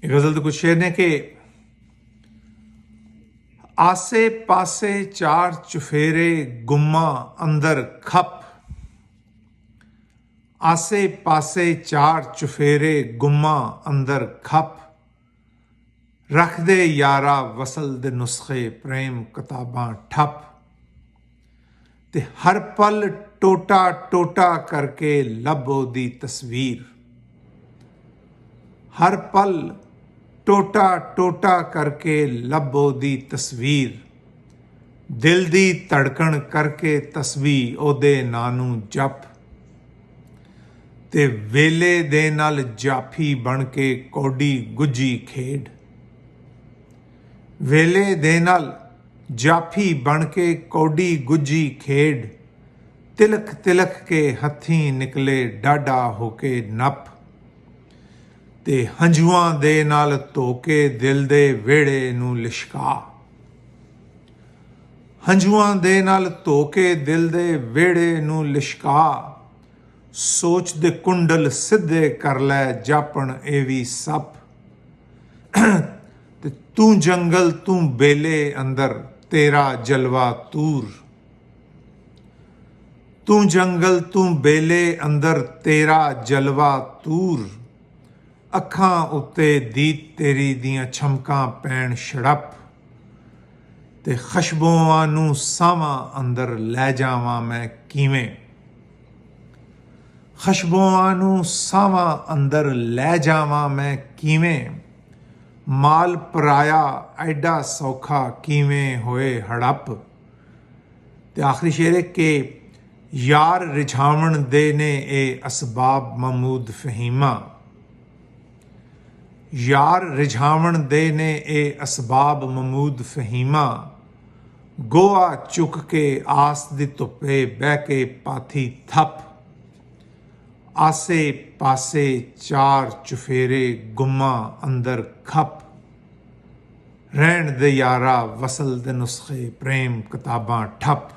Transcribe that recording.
ये गज़ल तो कुछ शेर ने कि आसे पासे चार चुफेरे गुम्मा अंदर खप, आसे पासे चार चुफेरे गुम्मा अंदर खप, रख दे यारा वसल दे नुस्खे प्रेम किताबां ठप, ते हर पल टोटा टोटा करके लब ओदी तस्वीर, हर पल टोटा टोटा करके लब ओदी तस्वीर, दिल दी धड़कन करके तस्वीर ओदे नानू जप, ते वेले दे नाल जाफी बन के कौडी गुज्जी खेड, वेले दे नाल जाफी बन के कौडी गुज्जी खेड, तिलक तिलक के हथी निकले डाडा होके नप, ते हंजुआं दे नाल धो के दिल दे वेड़े नू लिशका, हंजुआं दे नाल धो के दिल दे वेड़े नू लिशका, सोच दे कुंडल सिद्धे कर लै जापन ए वी सप, ते तू जंगल तू बेले अंदर तेरा जलवा तूर, तू जंगल तू बेले अंदर तेरा जलवा तूर, अखां उत्ते दीत तेरी दियां छमकां पैण छड़प, ते खशबोआं नू सावां अंदर लै जावां मैं किवें, खशबोआं नू सावां अंदर लै जावां मैं किवें, माल पराया एडा सौखा किवें होए हड़प, ते आखिरी शेर है कि यार रिझावण दे ने ए असबाब महमूद फहीमा, यार रिझावण दे ने ए असबाब महमूद फहीमा, गोआ चुक के आस दी धुप्पे बह के पाथी थप, आसे पासे चार चुफेरे गुम्मा अंदर खप, रहन दे यारा वसल दे नुस्खे प्रेम किताबां ठप।